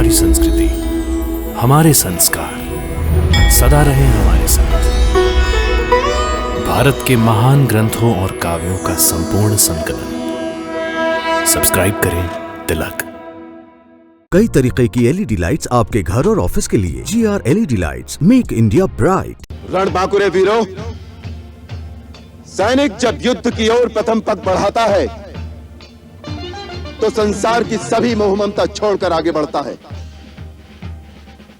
हमारी संस्कृति, हमारे संस्कार सदा रहे हमारे साथ। भारत के महान ग्रंथों और काव्यों का संपूर्ण संकलन। सब्सक्राइब करें तिलक। कई तरीके की एलईडी लाइट्स आपके घर और ऑफिस के लिए। GR LED lights, make India bright. Ranbankure वीरों, सैनिक जब युद्ध की ओर प्रथम पग बढ़ाता है तो संसार की सभी मोह ममता छोड़कर आगे बढ़ता है।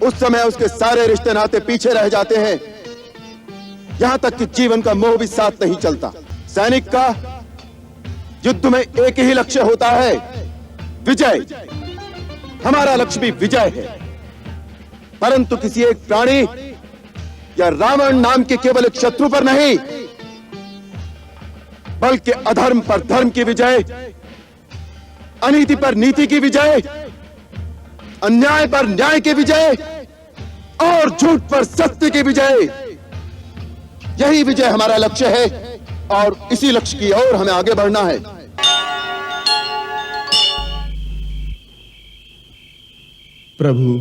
उस समय उसके सारे रिश्ते नाते पीछे रह जाते हैं, यहां तक कि जीवन का मोह भी साथ नहीं चलता। सैनिक का युद्ध में एक ही लक्ष्य होता है, विजय। हमारा लक्ष्य भी विजय है, परंतु किसी एक प्राणी या रावण नाम के केवल एक शत्रु पर नहीं, बल्कि अधर्म पर धर्म की विजय, अनीति पर नीति की विजय, अन्याय पर न्याय की विजय और झूठ पर सत्य की विजय। यही विजय हमारा लक्ष्य है और इसी लक्ष्य की ओर हमें आगे बढ़ना है। प्रभु,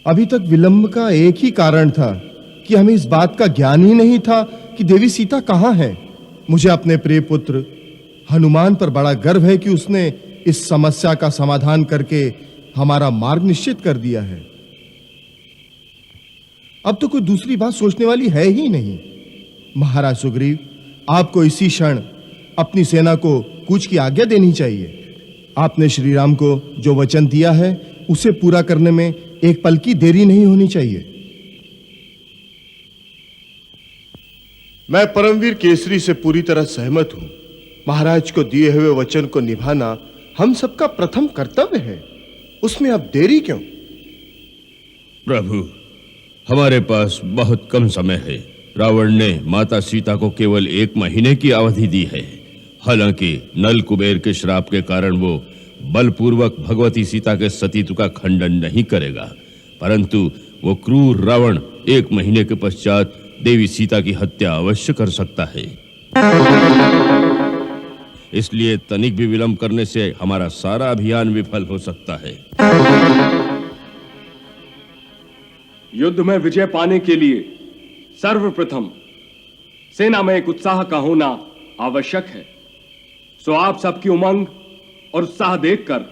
अभी तक विलंब का एक ही कारण था कि हमें इस बात का ज्ञान ही नहीं था कि देवी सीता कहां है। मुझे अपने प्रिय पुत्र हनुमान पर बड़ा गर्व है कि उसने इस समस्या का समाधान करके हमारा मार्ग निश्चित कर दिया है। अब तो कोई दूसरी बात सोचने वाली है ही नहीं। महाराज सुग्रीव, आपको इसी क्षण अपनी सेना को कूच की आज्ञा देनी चाहिए। आपने श्री राम को जो वचन दिया है उसे पूरा करने में एक पल की देरी नहीं होनी चाहिए। मैं परमवीर केसरी से पूरी तरह सहमत हूं। महाराज को दिए हुए वचन को निभाना हम सबका प्रथम कर्तव्य है, उसमें अब देरी क्यों? प्रभु, हमारे पास बहुत कम समय है। रावण ने माता सीता को केवल 1 महीने की अवधि दी है। हालांकि नल कुबेर के श्राप के कारण वो बलपूर्वक भगवती सीता के सतीत्व का खंडन नहीं करेगा, परंतु वो क्रूर रावण 1 महीने के पश्चात देवी सीता की हत्या अवश्य कर सकता है। इसलिए तनिक भी विलंब करने से हमारा सारा अभियान विफल हो सकता है। युद्ध में विजय पाने के लिए सर्वप्रथम सेना में एक उत्साह का होना आवश्यक है। सो आप सबकी उमंग और उत्साह देखकर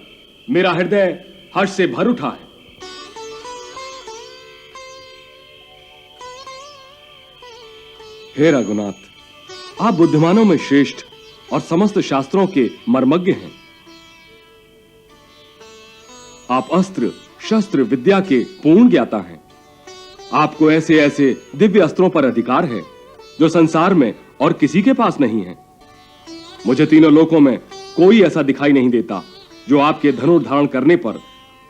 मेरा हृदय हर्ष से भर उठा है। हे रघुनाथ, आप बुद्धिमानों में श्रेष्ठ और समस्त शास्त्रों के मर्मज्ञ हैं। आप अस्त्र शस्त्र विद्या के पूर्ण ज्ञाता हैं। आपको ऐसे ऐसे दिव्य अस्त्रों पर अधिकार है जो संसार में और किसी के पास नहीं है। मुझे तीनों लोकों में कोई ऐसा दिखाई नहीं देता जो आपके धनुष धारण करने पर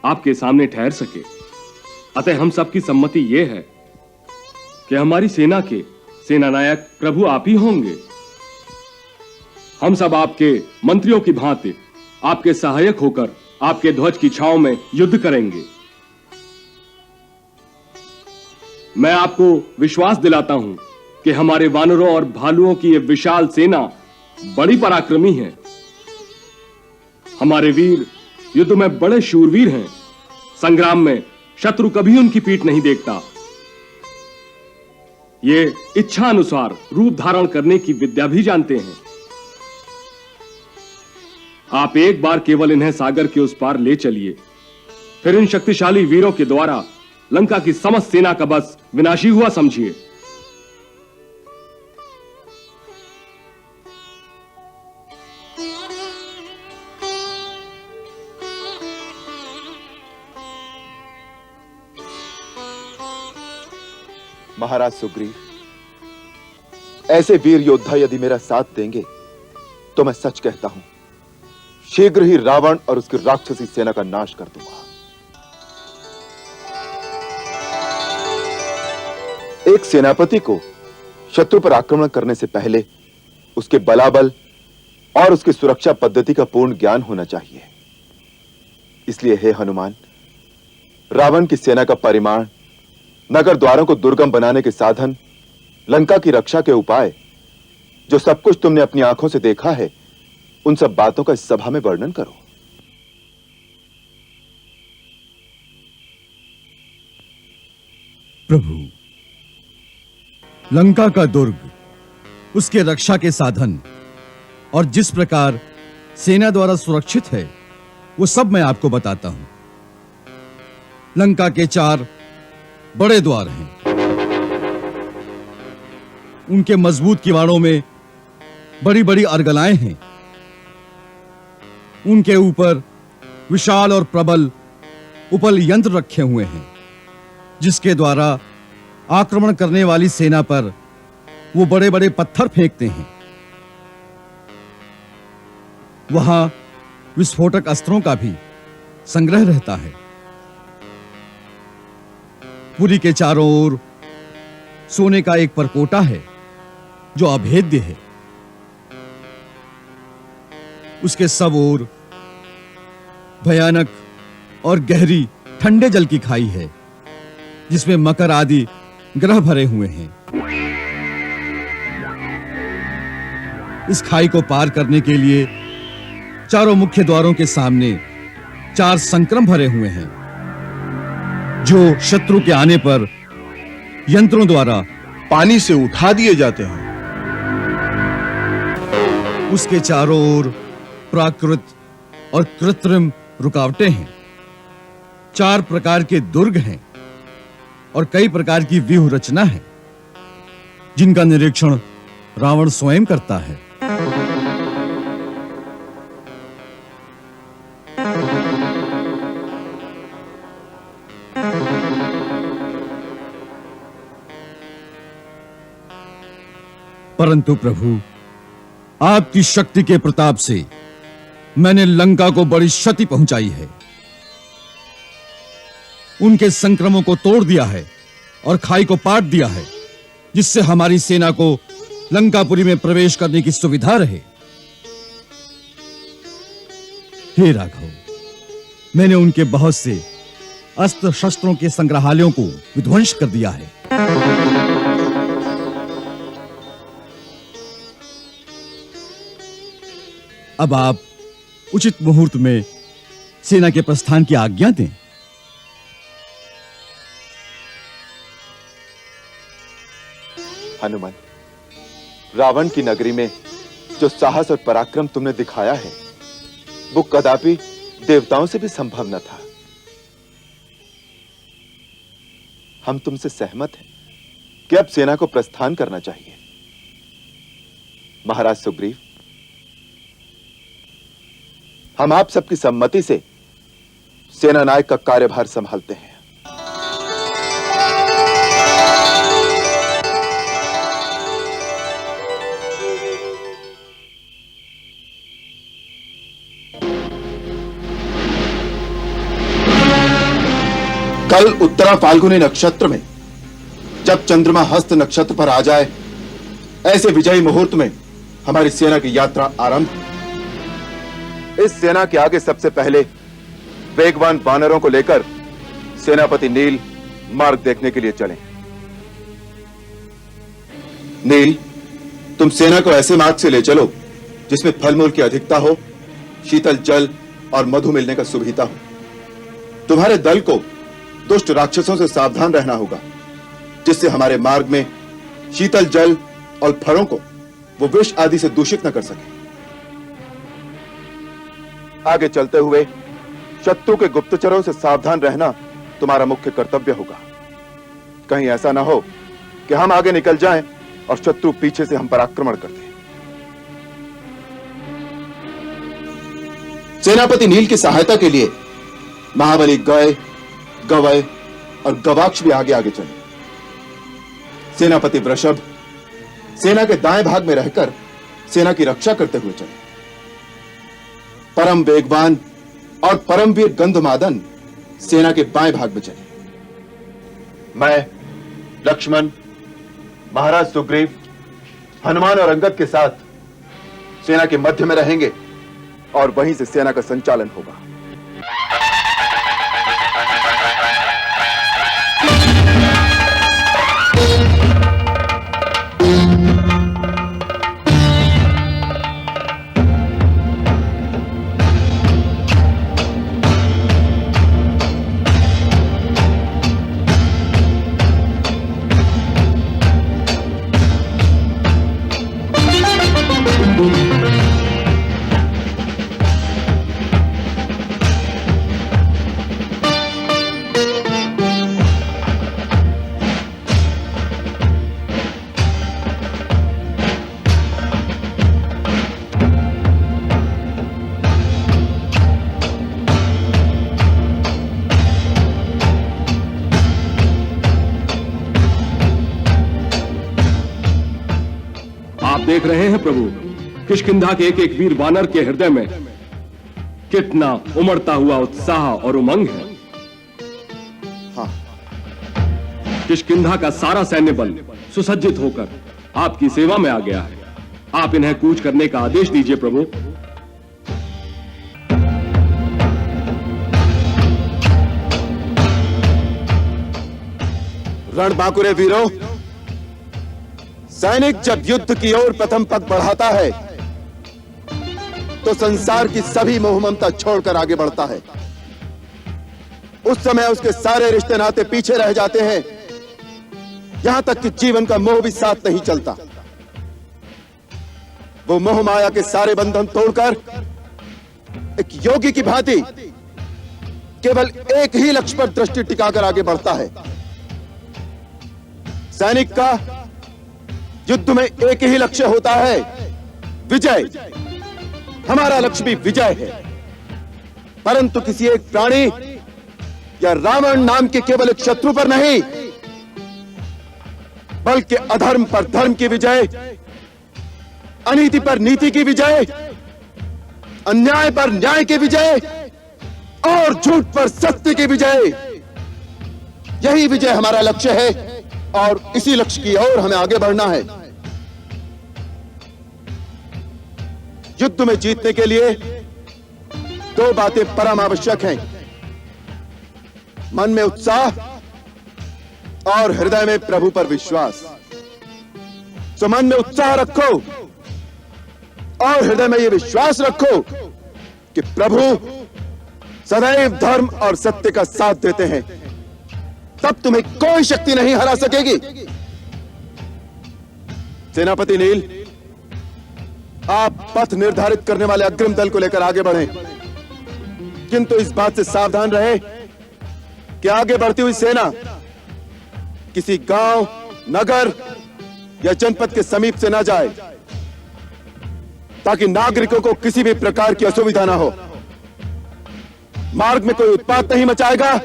आपके सामने ठहर सके। अतः हम सबकी सम्मति यह है कि हमारी सेना के सेनानायक प्रभु आप ही होंगे। हम सब आपके मंत्रियों की भांति आपके सहायक होकर आपके ध्वज की छांव में युद्ध करेंगे। मैं आपको विश्वास दिलाता हूं कि हमारे वानरों और भालुओं की यह विशाल सेना बड़ी पराक्रमी है। हमारे वीर युद्ध में बड़े शूरवीर हैं। संग्राम में शत्रु कभी उनकी पीठ नहीं देखता। ये इच्छा अनुसार रूप धारण करने की विद्या भी जानते हैं। आप एक बार केवल इन्हें सागर के उस पार ले चलिए, फिर इन शक्तिशाली वीरों के द्वारा लंका की समस्त सेना का बस विनाशी हुआ समझिए। महाराज सुग्रीव, ऐसे वीर योद्धा यदि मेरा साथ देंगे तो मैं सच कहता हूं, शीघ्र ही रावण और उसकी राक्षसी सेना का नाश कर दूंगा। एक सेनापति को शत्रु पर आक्रमण करने से पहले उसके बलाबल और उसकी सुरक्षा पद्धति का पूर्ण ज्ञान होना चाहिए। इसलिए हे हनुमान, रावण की सेना का परिमाण, नगर द्वारों को दुर्गम बनाने के साधन, लंका की रक्षा के उपाय, जो सब कुछ तुमने अपनी आंखों से देखा है, उन सब बातों का इस सभा में वर्णन करो। प्रभु, लंका का दुर्ग, उसके रक्षा के साधन और जिस प्रकार सेना द्वारा सुरक्षित है, वो सब मैं आपको बताता हूं। लंका के 4 बड़े द्वार हैं। उनके मजबूत किवाड़ों में बड़ी बड़ी अर्गलाएं हैं। उनके ऊपर विशाल और प्रबल उपल यंत्र रखे हुए हैं, जिसके द्वारा आक्रमण करने वाली सेना पर वो बड़े बड़े पत्थर फेंकते हैं। वहां विस्फोटक अस्त्रों का भी संग्रह रहता है। पुरी के चारों ओर सोने का एक परकोटा है जो अभेद्य है। उसके सब ओर भयानक और गहरी ठंडे जल की खाई है, जिसमें मकर आदि ग्रह भरे हुए हैं। इस खाई को पार करने के लिए चारों मुख्य द्वारों के सामने 4 संक्रम भरे हुए हैं, जो शत्रु के आने पर यंत्रों द्वारा पानी से उठा दिए जाते हैं। उसके चारों ओर प्राकृत और कृत्रिम रुकावटें हैं। 4 प्रकार के दुर्ग हैं और कई प्रकार की व्यूह रचना है, जिनका निरीक्षण रावण स्वयं करता है। परंतु प्रभु, आपकी शक्ति के प्रताप से मैंने लंका को बड़ी क्षति पहुंचाई है। उनके संक्रमों को तोड़ दिया है और खाई को पाट दिया है, जिससे हमारी सेना को लंकापुरी में प्रवेश करने की सुविधा रहे। हे राघव, मैंने उनके बहुत से अस्त्र शस्त्रों के संग्रहालयों को विध्वंस कर दिया है। अब आप उचित मुहूर्त में सेना के प्रस्थान की आज्ञा दें। हनुमान, रावण की नगरी में जो साहस और पराक्रम तुमने दिखाया है, वो कदापि देवताओं से भी संभव न था। हम तुमसे सहमत हैं कि अब सेना को प्रस्थान करना चाहिए। महाराज सुग्रीव, हम आप सबकी सम्मति से सेना नायक का कार्यभार संभालते हैं। कल उत्तरा फाल्गुनी नक्षत्र में जब चंद्रमा हस्त नक्षत्र पर आ जाए, ऐसे विजयी मुहूर्त में हमारी सेना की यात्रा आरंभ। इस सेना के आगे सबसे पहले वेगवान वानरों को लेकर सेनापति नील मार्ग देखने के लिए चलें। नील, तुम सेना को ऐसे मार्ग से ले चलो जिसमें फल मूल की अधिकता हो, शीतल जल और मधु मिलने का सुविधा हो। तुम्हारे दल को दुष्ट राक्षसों से सावधान रहना होगा, जिससे हमारे मार्ग में शीतल जल और फलों को वो विष आदि से दूषित न कर सके। आगे चलते हुए शत्रु के गुप्तचरों से सावधान रहना तुम्हारा मुख्य कर्तव्य होगा। कहीं ऐसा ना हो कि हम आगे निकल जाएं और शत्रु पीछे से हम पर आक्रमण कर दे। सेनापति नील की सहायता के लिए महाबली गय, गवय और गवाक्ष भी आगे आगे चले। सेनापति वृषभ सेना के दाएं भाग में रहकर सेना की रक्षा करते हुए चले। परम वेगवान और परमवीर गंधमादन सेना के बाएं भाग में चले। मैं लक्ष्मण, महाराज सुग्रीव, हनुमान और अंगद के साथ सेना के मध्य में रहेंगे और वहीं से सेना का संचालन होगा। देख रहे हैं प्रभु, किष्किंधा के एक एक वीर वानर के हृदय में कितना उमड़ता हुआ उत्साह और उमंग है। हाँ, किष्किंधा का सारा सैन्य बल सुसज्जित होकर आपकी सेवा में आ गया है। आप इन्हें कूच करने का आदेश दीजिए प्रभु। रणबांकुरे वीरों, सैनिक जब युद्ध की ओर प्रथम पग बढ़ाता है तो संसार की सभी मोह ममता छोड़कर आगे बढ़ता है। उस समय उसके सारे रिश्ते नाते पीछे रह जाते हैं, यहां तक कि जीवन का मोह भी साथ नहीं चलता। वो मोह माया के सारे बंधन तोड़कर एक योगी की भांति केवल एक ही लक्ष्य पर दृष्टि टिकाकर आगे बढ़ता है। सैनिक का युद्ध में एक ही लक्ष्य होता है, विजय। हमारा लक्ष्य भी विजय है, परंतु किसी एक प्राणी या रावण नाम के केवल एक शत्रु पर नहीं, बल्कि अधर्म पर धर्म की विजय, अनीति पर नीति की विजय, अन्याय पर न्याय की विजय और झूठ पर सत्य की विजय। यही विजय हमारा लक्ष्य है और इसी लक्ष्य की ओर हमें आगे बढ़ना है। युद्ध में जीतने के लिए दो बातें परम आवश्यक हैं, मन में उत्साह और हृदय में प्रभु पर विश्वास। तो मन में उत्साह रखो और हृदय में यह विश्वास रखो कि प्रभु सदैव धर्म और सत्य का साथ देते हैं, तब तुम्हें कोई शक्ति नहीं हरा सकेगी। सेनापति नील, आप पथ निर्धारित करने वाले अग्रिम दल को लेकर आगे बढ़ें, किंतु इस बात से सावधान रहे कि आगे बढ़ती हुई सेना किसी गांव, नगर या जनपद के समीप से ना जाए, ताकि नागरिकों को किसी भी प्रकार की असुविधा ना हो। मार्ग में कोई उत्पात नहीं मचाएगा,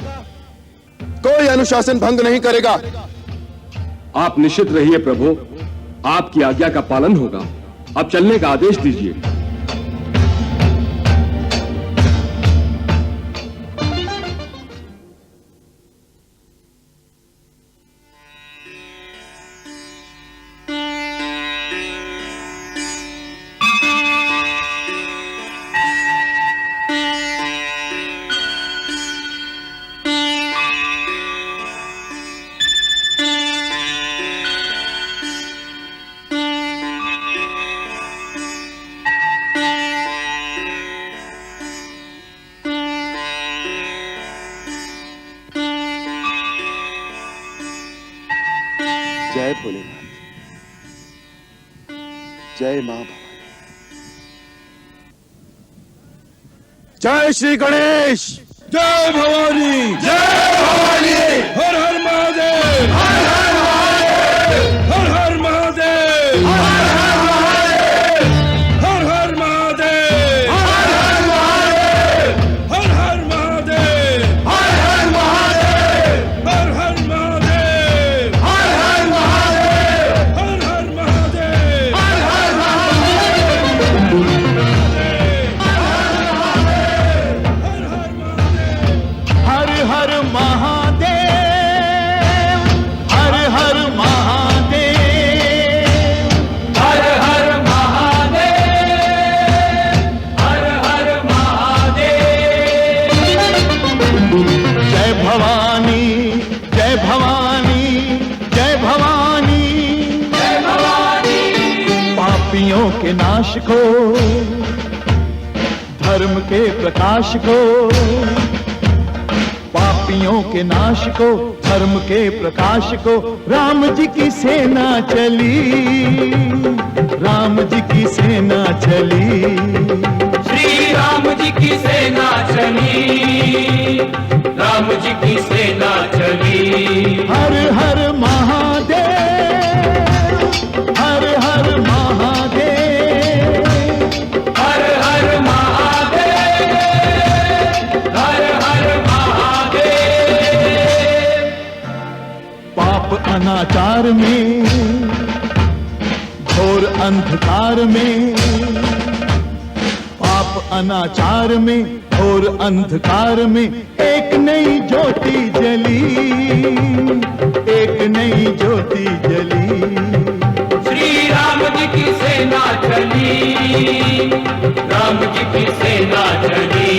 कोई अनुशासन भंग नहीं करेगा। आप निश्चित रहिए प्रभु, आपकी आज्ञा का पालन होगा। अब चलने का आदेश दीजिए। जय भोलेनाथ, जय मां भवानी, जय श्री गणेश, जय भवानी, जय भवानी, हर हर महादेव, हर हर महादेव, हर हर महादेव, हर हर महादेव, हर हर महादेव, हर हर महादेव, हर हर महादेव, हर हर महादेव, हर हर महादेव, हर हर महादेव, हर हर महादेव, हर हर पापियों के नाश को, धर्म के प्रकाश को, पापियों के नाश को, धर्म के प्रकाश को, राम जी की सेना चली, राम जी की सेना चली, श्री राम जी की सेना चली, राम जी की सेना चली। हर हर महादेव, हर हर महादेव, हर हर महादेव, हर हर महादेव। पाप अनाचार में, घोर अंधकार में, पाप अनाचार में, घोर अंधकार में एक नई ज्योति जली, एक नई ज्योति जली। श्री राम जी की सेना चली, राम जी की सेना चली।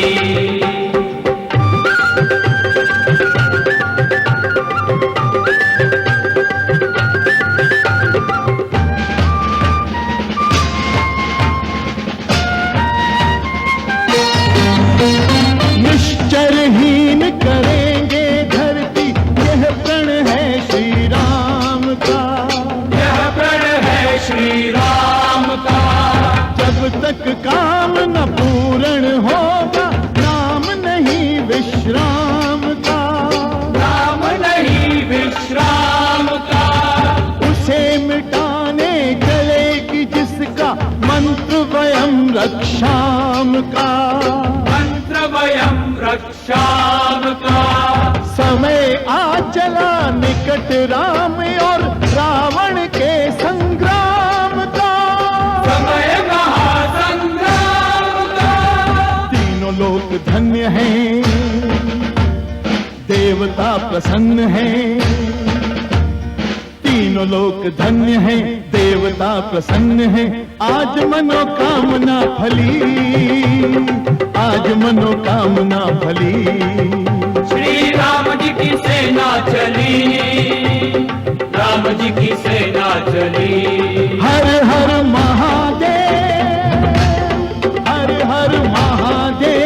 निश्चरहीन करेंगे धरती, यह प्रण है श्री राम का, यह प्रण है श्री राम का। जब तक काम न पूर्ण होगा, नाम नहीं विश्राम का, नाम नहीं विश्राम का। उसे मिटाने चलेगी जिसका मंत्र वयम रक्षाम का, मंत्र वयम रक्षाम का। समय आ चला निकट राम और रावण के संग्राम का, समय महासंग्राम का। तीनों लोक धन्य हैं, देवता प्रसन्न हैं, तीनों लोक धन्य हैं, देवता प्रसन्न हैं। आज मनोकामना फली, आज मनोकामना फली। श्री राम जी की सेना चली, राम जी की सेना चली। हर हर महादेव, हर हर महादेव,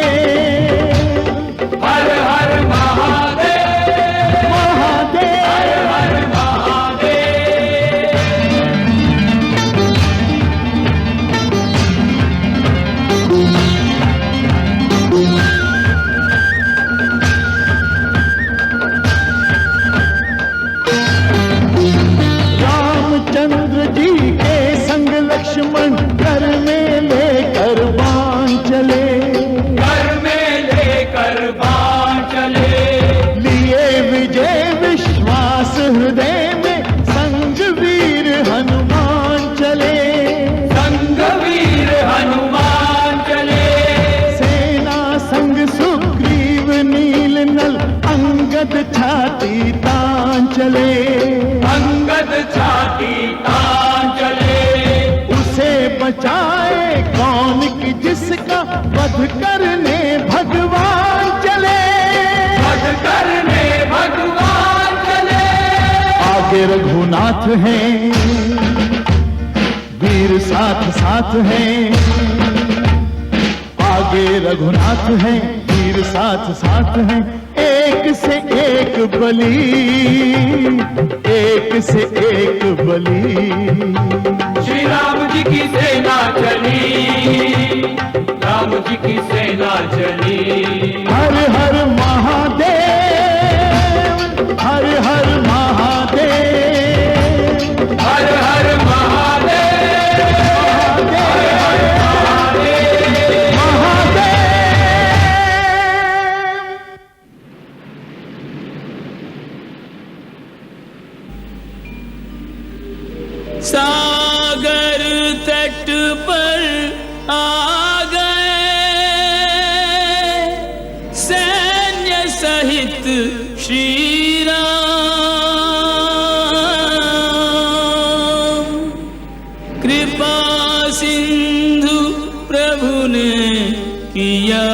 हर हर महादेव, महादेव। हर हर महादेव। रामचंद्र जी के संग लक्ष्मण घर में लेकर बाण चले, घर में लेकर बाण चले। लिए विजय विश्वास हृदय में, संग वीर हनुमान चले, संग वीर हनुमान चले। सेना संग सुग्रीव नील नल, अंगद छाती तान चले, अंगद छाती तान चले। उसे बचाए कौन कि जिसका वध करने भगवान चले, वध करने भगवान चले। आगे रघुनाथ हैं, वीर साथ साथ हैं, आगे रघुनाथ हैं, वीर साथ साथ हैं। एक से एक बली, एक से एक बली। श्री राम जी की सेना चली, राम जी की सेना चली। हर हर महादेव, हर हर महादेव, हर हर महादेव, हर हर महादेव। महादेव। सागर तट पर आ गए सैन्य सहित श्री राम, कृपा सिंधु प्रभु ने किया,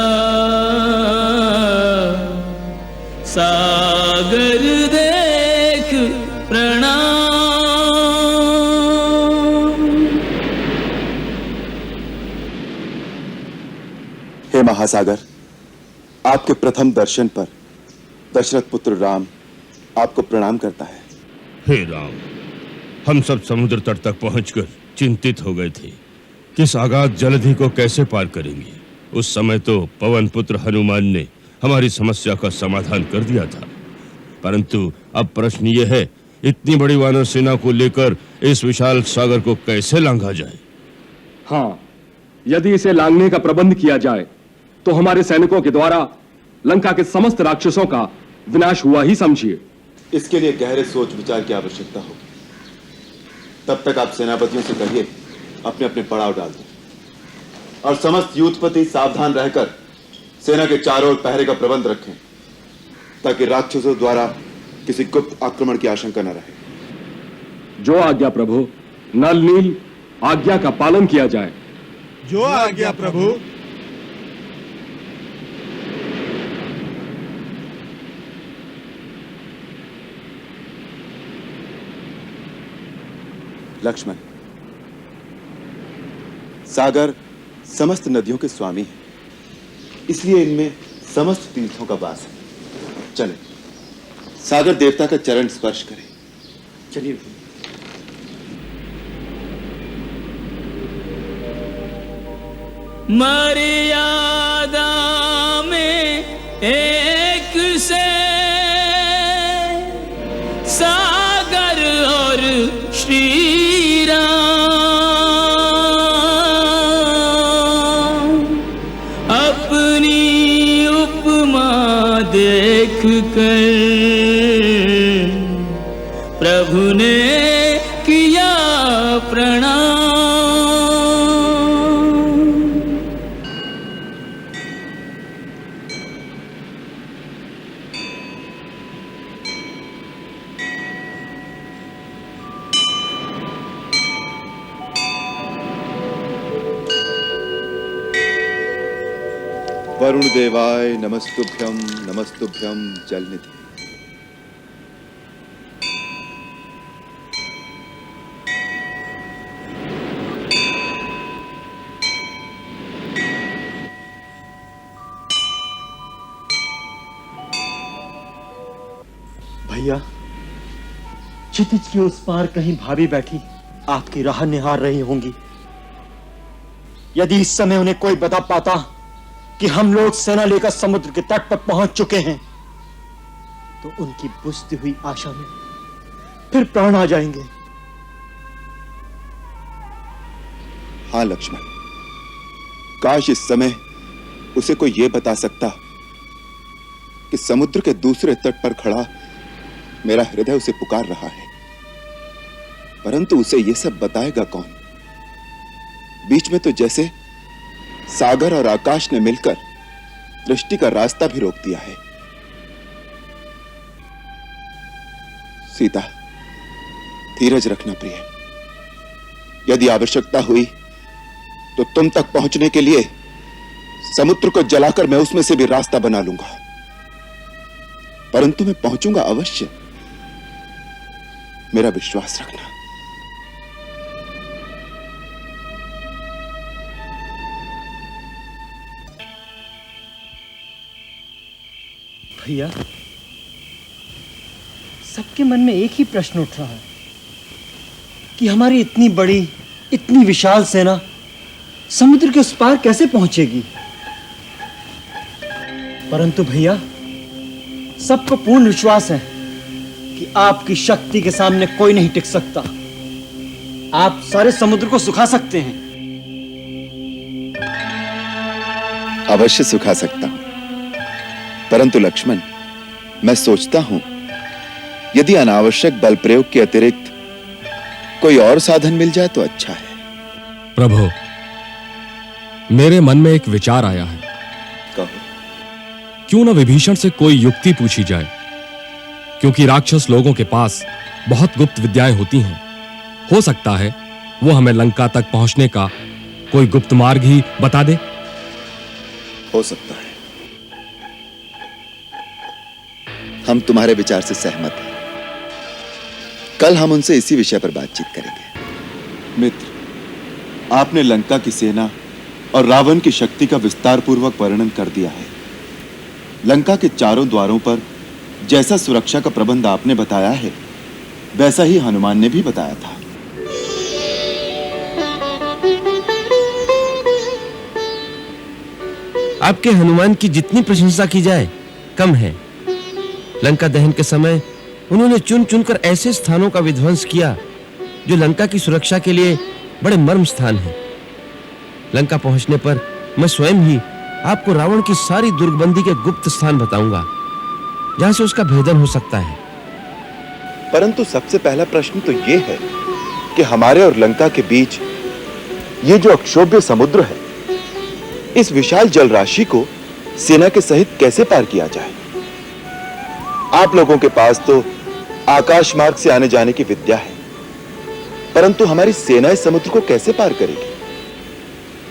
सागर देख प्रणाम। हे महासागर, आपके प्रथम दर्शन पर दशरथ पुत्र राम आपको प्रणाम करता है। हे राम, हम सब समुद्र तट तक पहुंचकर चिंतित हो गए थे कि इस अगाध जलधि को कैसे पार करेंगे। उस समय तो पवन पुत्र हनुमान ने हमारी समस्या का समाधान कर दिया था, परंतु अब प्रश्न ये है, इतनी बड़ी वानर सेना को लेकर इस विशाल सागर को कैसे लांघा जाए? हाँ, यदि इसे लांघने का प्रबंध किया जाए तो हमारे सैनिकों के द्वारा लंका के समस्त राक्षसों का विनाश हुआ ही समझिए। इसके लिए गहरे सोच विचार की आवश्यकता होगी। तब तक आप सेनापतियों से कहिए अपने अपने पड़ाव डाल दें और समस्त यूथपति सावधान रहकर सेना के चारों ओर पहरे का प्रबंध रखें, ताकि राक्षसों द्वारा किसी गुप्त आक्रमण की आशंका न रहे। जो आज्ञा प्रभु। नल नील, आज्ञा का पालन किया जाए। जो आज्ञा प्रभु। लक्ष्मण, सागर समस्त नदियों के स्वामी हैं, इसलिए इनमें समस्त तीर्थों का वास है। चलें, सागर देवता का चरण स्पर्श करें। चलिए। मर्यादा में एक से सागर और श्री राम अपनी उपमा देख कर प्रभु ने किया प्रणाम। वरुण देवाय नमस्तुभ्यं नमस्तुभ्यं जलनिधि। भैया, क्षितिज की उस पार कहीं भाभी बैठी आपकी राह निहार रही होंगी। यदि इस समय उन्हें कोई बता पाता कि हम लोग सेना लेकर समुद्र के तट पर पहुंच चुके हैं, तो उनकी बुझती हुई आशा में फिर प्राण आ जाएंगे। हाँ लक्ष्मण, काश इस समय उसे कोई यह बता सकता कि समुद्र के दूसरे तट पर खड़ा मेरा हृदय उसे पुकार रहा है, परंतु उसे यह सब बताएगा कौन? बीच में तो जैसे सागर और आकाश ने मिलकर दृष्टि का रास्ता भी रोक दिया है। सीता, धीरज रखना प्रिय। यदि आवश्यकता हुई तो तुम तक पहुंचने के लिए समुद्र को जलाकर मैं उसमें से भी रास्ता बना लूंगा, परंतु मैं पहुंचूंगा अवश्य, मेरा विश्वास रखना। भैया, सबके मन में एक ही प्रश्न उठ रहा है कि हमारी इतनी बड़ी, इतनी विशाल सेना समुद्र के उस पार कैसे पहुंचेगी। परंतु भैया, सबको पूर्ण विश्वास है कि आपकी शक्ति के सामने कोई नहीं टिक सकता। आप सारे समुद्र को सुखा सकते हैं। अवश्य सुखा सकता हूं, परंतु लक्ष्मण, मैं सोचता हूं यदि अनावश्यक बल प्रयोग के अतिरिक्त कोई और साधन मिल जाए तो अच्छा है। प्रभु, मेरे मन में एक विचार आया है। कहो। क्यों न विभीषण से कोई युक्ति पूछी जाए, क्योंकि राक्षस लोगों के पास बहुत गुप्त विद्याएं होती हैं। हो सकता है वो हमें लंका तक पहुंचने का कोई गुप्त मार्ग ही बता दे। हो सकता है। हम तुम्हारे विचार से सहमत हैं। कल हम उनसे इसी विषय पर बातचीत करेंगे। मित्र, आपने लंका की सेना और रावण की शक्ति का विस्तार पूर्वक वर्णन कर दिया है। लंका के चारों द्वारों पर जैसा सुरक्षा का प्रबंध आपने बताया है, वैसा ही हनुमान ने भी बताया था। आपके हनुमान की जितनी प्रशंसा की जाए कम है। लंका दहन के समय उन्होंने चुन चुनकर ऐसे स्थानों का विध्वंस किया जो लंका की सुरक्षा के लिए बड़े मर्म स्थान हैं। लंका पहुंचने पर मैं स्वयं ही आपको रावण की सारी दुर्गबंदी के गुप्त स्थान बताऊंगा, जहां से उसका भेदन हो सकता है। परंतु सबसे पहला प्रश्न तो यह है कि हमारे और लंका के बीच ये जो अक्षोभ्य समुद्र है, इस विशाल जल राशि को सेना के सहित कैसे पार किया जाए? आप लोगों के पास तो आकाश मार्ग से आने जाने की विद्या है, परंतु हमारी सेना इस समुद्र को कैसे पार करेगी?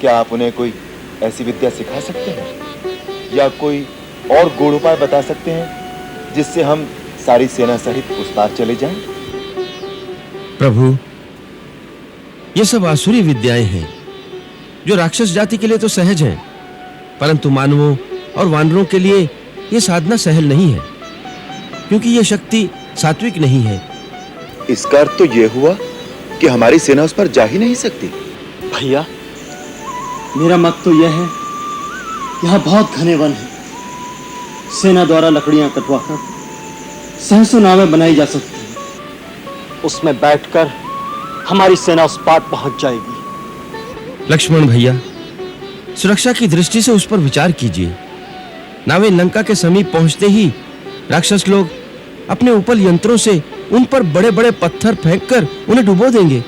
क्या आप उन्हें कोई ऐसी विद्या सिखा सकते हैं या कोई और गूढ़ उपाय बता सकते हैं जिससे हम सारी सेना सहित उस पार चले जाएं? प्रभु, ये सब आसुरी विद्याएं हैं जो राक्षस जाति के लिए तो सहज हैं, परंतु मानवों और वानरों के लिए ये साधना सहल नहीं है, क्योंकि ये शक्ति सात्विक नहीं है। इसका अर्थ तो ये हुआ कि हमारी सेना उस पर जा ही नहीं सकती। भैया, मेरा मत तो यह है, यहाँ बहुत घने वन है, सेना द्वारा लकड़ियां कटवाकर सहसों नावें बनाई जा सकती हैं, उसमें बैठकर हमारी सेना उस पार पहुंच जाएगी। लक्ष्मण भैया, सुरक्षा की दृष्टि से उस पर विचार कीजिए। नावें लंका के समीप पहुंचते ही राक्षस लोग अपने उपल यंत्रों से उन पर बड़े बड़े पत्थर फेंककर उन्हें डुबो देंगे।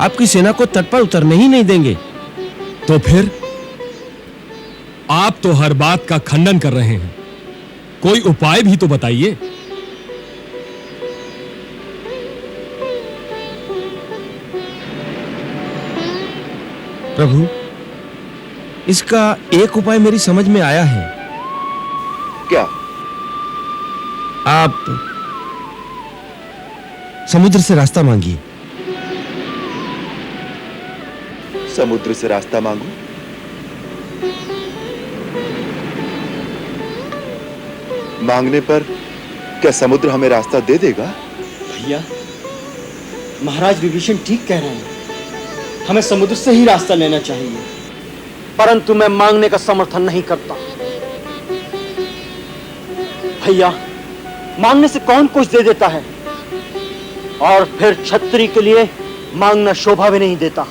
आपकी सेना को तट पर उतरने ही नहीं देंगे। तो फिर आप तो हर बात का खंडन कर रहे हैं, कोई उपाय भी तो बताइए। प्रभु, इसका एक उपाय मेरी समझ में आया है। क्या? आप समुद्र से रास्ता मांगिए। समुद्र से रास्ता मांगू? मांगने पर क्या समुद्र हमें रास्ता दे देगा? भैया, महाराज विभीषण ठीक कह रहे हैं, हमें समुद्र से ही रास्ता लेना चाहिए, परंतु मैं मांगने का समर्थन नहीं करता। भैया, मांगने से कौन कुछ दे देता है, और फिर क्षत्रिय के लिए मांगना शोभा भी नहीं देता।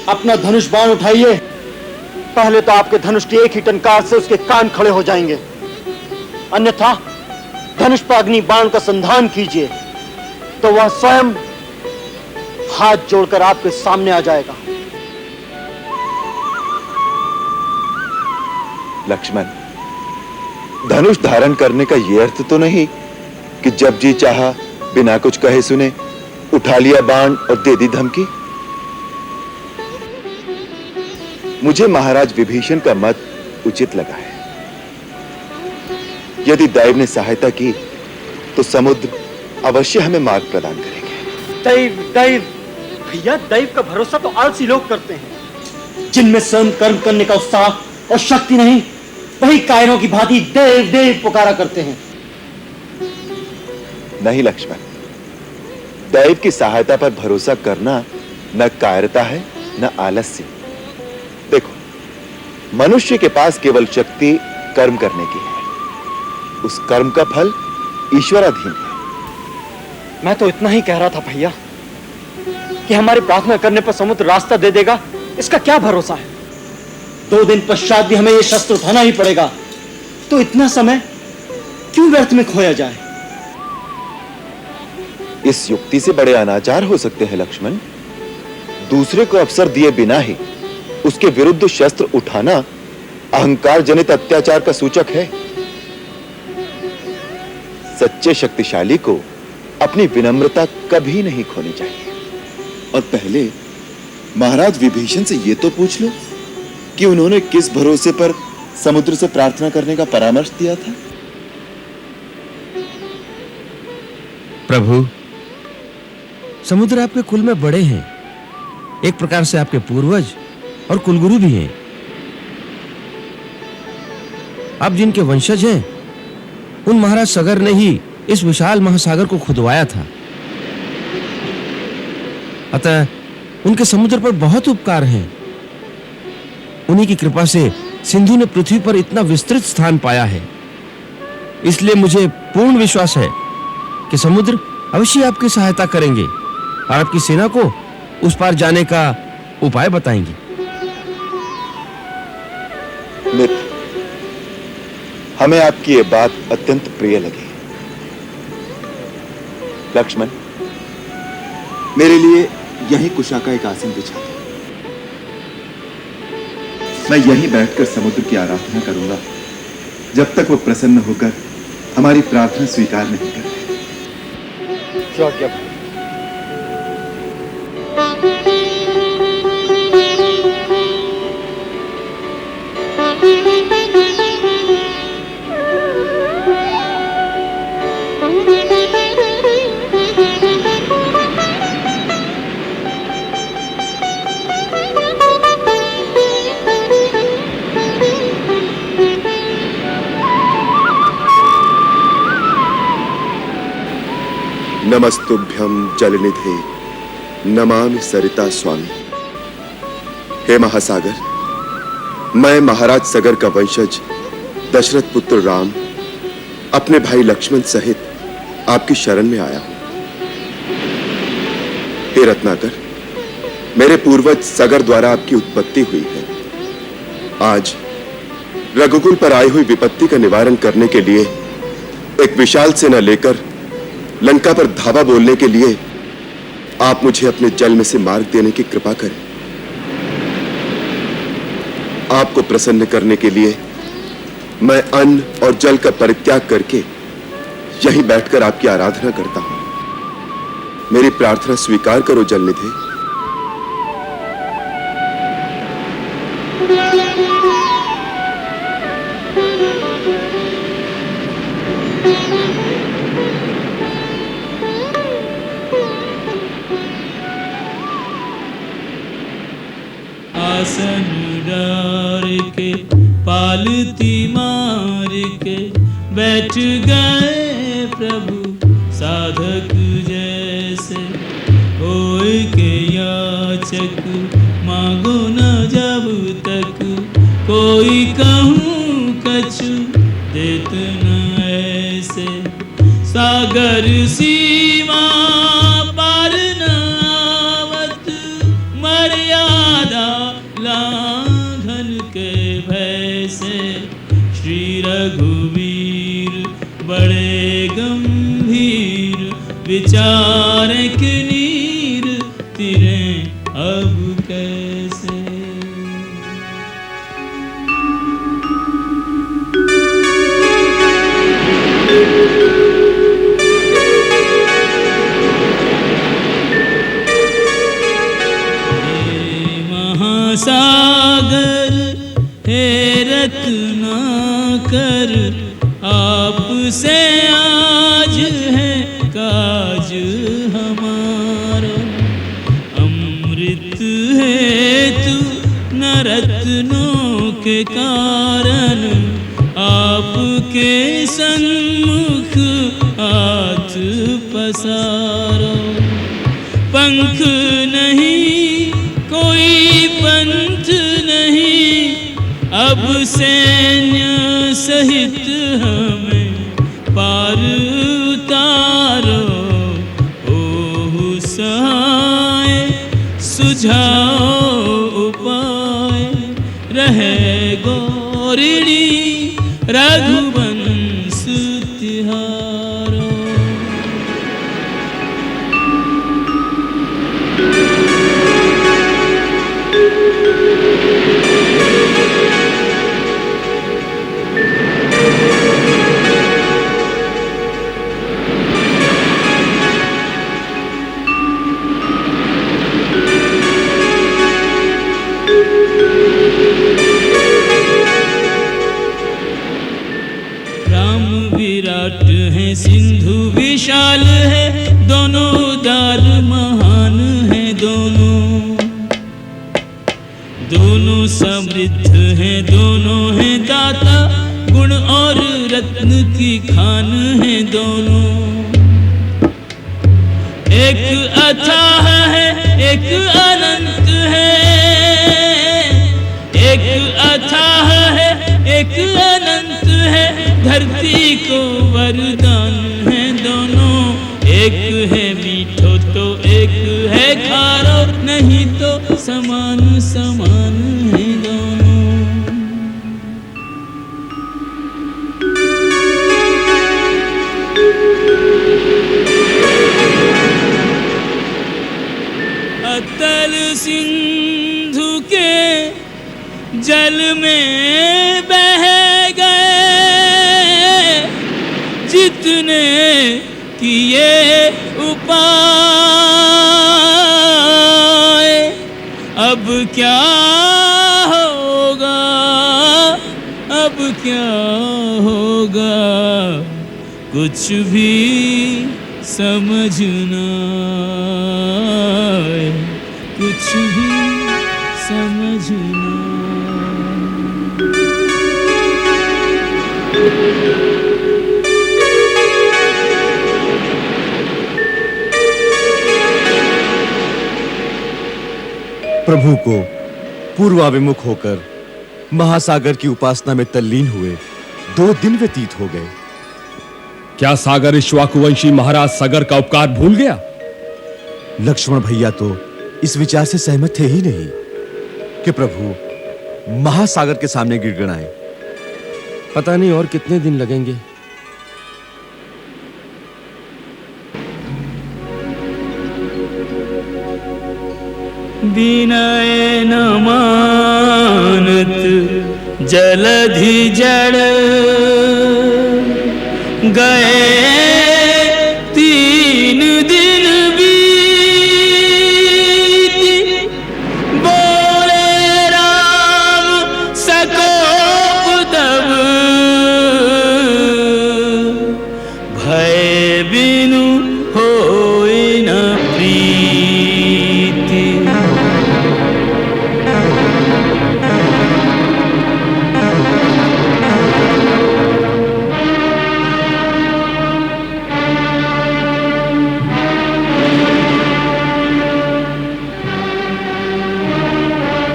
अपना धनुष बाण उठाइए, पहले तो आपके धनुष की एक ही टंकार से उसके कान खड़े हो जाएंगे, अन्यथा धनुष पर अग्नि बाण का संधान कीजिए तो वह स्वयं हाथ जोड़कर आपके सामने आ जाएगा। लक्ष्मण, धनुष धारण करने का यह अर्थ तो नहीं कि जब जी चाहा बिना कुछ कहे सुने उठा लिया बाण और दे दी धमकी। मुझे महाराज विभीषण का मत उचित लगा है। यदि दैव ने सहायता की तो समुद्र अवश्य हमें मार्ग प्रदान करेंगे। दैव दैव भैया, दैव का भरोसा तो आलसी लोग करते हैं, जिनमें स्वयं कर्म करने का उत्साह और शक्ति नहीं, वही कायरों की भांति देव देव पुकारा करते हैं। नहीं लक्ष्मण, दैव की सहायता पर भरोसा करना न कायरता है न आलस्य। देखो, मनुष्य के पास केवल शक्ति कर्म करने की है, उस कर्म का फल ईश्वराधीन है। मैं तो इतना ही कह रहा था भैया कि हमारी प्रार्थना करने पर समुद्र रास्ता दे देगा, इसका क्या भरोसा है। 2 दिन पश्चात भी हमें ये शस्त्र उठाना ही पड़ेगा, तो इतना समय क्यों व्यर्थ में खोया जाए। इस युक्ति से बड़े अनाचार हो सकते हैं लक्ष्मण। दूसरे को अवसर दिए बिना ही उसके विरुद्ध शस्त्र उठाना अहंकार जनित अत्याचार का सूचक है। सच्चे शक्तिशाली को अपनी विनम्रता कभी नहीं खोनी चाहिए। और पहले महाराज विभीषण से यह तो पूछ लो कि उन्होंने किस भरोसे पर समुद्र से प्रार्थना करने का परामर्श दिया था। प्रभु, समुद्र आपके कुल में बड़े हैं, एक प्रकार से आपके पूर्वज और कुलगुरु भी हैं। आप जिनके वंशज हैं, उन महाराज सगर ने ही इस विशाल महासागर को खुदवाया था, अतः उनके समुद्र पर बहुत उपकार हैं। उन्हीं की कृपा से सिंधु ने पृथ्वी पर इतना विस्तृत स्थान पाया है। इसलिए मुझे पूर्ण विश्वास है कि समुद्र अवश्य आपकी सहायता करेंगे और आपकी सेना को उस पार जाने का उपाय बताएंगे। मित्र, हमें आपकी ये बात अत्यंत प्रिय लगी। लक्ष्मण, मेरे लिए यहीं कुशा का एक आसन बिछा दो। मैं यहीं बैठकर समुद्र की आराधना करूंगा जब तक वो प्रसन्न होकर हमारी प्रार्थना स्वीकार नहीं करते। नमस्तुभ्यं जलनिधे नमामि सरिता स्वामी। हे महासागर, मैं महाराज सगर का वंशज दशरथ पुत्र राम अपने भाई लक्ष्मण सहित आपकी शरण में आया हूं। हे रत्नाकर, मेरे पूर्वज सगर द्वारा आपकी उत्पत्ति हुई है। आज रघुकुल पर आई हुई विपत्ति का निवारण करने के लिए एक विशाल सेना लेकर लंका पर धावा बोलने के लिए आप मुझे अपने जल में से मार्ग देने की कृपा करें। आपको प्रसन्न करने के लिए मैं अन्न और जल का परित्याग करके यहीं बैठकर आपकी आराधना करता हूं। मेरी प्रार्थना स्वीकार करो जलनिधे। आसन डार के पालती मार के बैठ गए प्रभु साधक जैसे। होए के याचक मांगो न जब तक, कोई कहूँ कछु देत न ऐसे। सागर सीमा पार न आवत, मर्यादा लांघन के भय से। श्री रघुवीर बड़े गंभीर, विचारक नीर तिरे अब कैसे। सागर हे रत्नाकर, आपसे आज है काज हमारा। अमृत है तू न रत्नों के कारण, आपके सन्मुख हाथ पसारो। पंख नहीं कोई पंथ नहीं, अब सैन्य सहित हमें पार उतारो। ओहु सहाय सुझाओ उपाय, रहे गौरिणी रघुवंश तिहारो। विराट है सिंधु विशाल है, दोनों उदार महान है। दोनों समृद्ध है, दोनों है दाता, गुण और रत्न की खान है दोनों। एक अथाह है एक अनंत है, एक अथाह है एक अनंत है। धरती को वरदान है दोनों, एक है मीठो तो एक है खारो, नहीं तो समान समान है दोनों। जल में बह गए जितने किए उपाय। अब क्या होगा, अब क्या होगा, कुछ भी समझ ना आए, कुछ भी समझ ना। प्रभु को पूर्वाभिमुख होकर महासागर की उपासना में तल्लीन हुए 2 दिन व्यतीत हो गए। क्या सागर इक्ष्वाकुवंशी महाराज सगर का उपकार भूल गया? लक्ष्मण भैया तो इस विचार से सहमत थे ही नहीं कि प्रभु महासागर के सामने गिड़गिड़ाएं। पता नहीं और कितने दिन लगेंगे। विनय न मानत जलधि जड़ गए 3 दिन बीती। बोले राम सकोप तब भय बिनु होय न प्रीति।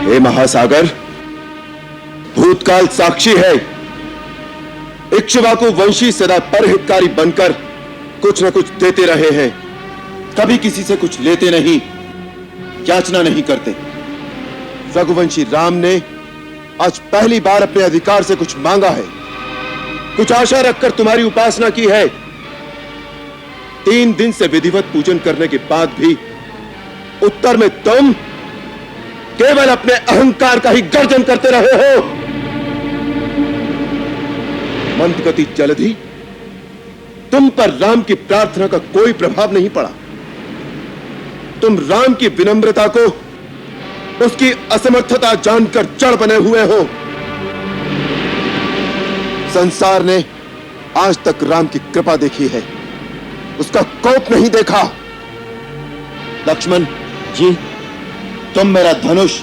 हे महासागर, भूतकाल साक्षी है। इक्ष्वाकु वंशी सदा परहितकारी बनकर कुछ न कुछ देते रहे हैं। कभी किसी से कुछ लेते नहीं, याचना नहीं करते। रघुवंशी राम ने आज पहली बार अपने अधिकार से कुछ मांगा है, कुछ आशा रखकर तुम्हारी उपासना की है। 3 दिन से विधिवत पूजन करने के बाद भी उत्तर में तुम केवल अपने अहंकार का ही गर्जन करते रहे हो। मंदगति जलधि, तुम पर राम की प्रार्थना का कोई प्रभाव नहीं पड़ा। तुम राम की विनम्रता को उसकी असमर्थता जानकर जड़ बने हुए हो। संसार ने आज तक राम की कृपा देखी है, उसका कोप नहीं देखा। लक्ष्मण जी, तुम मेरा धनुष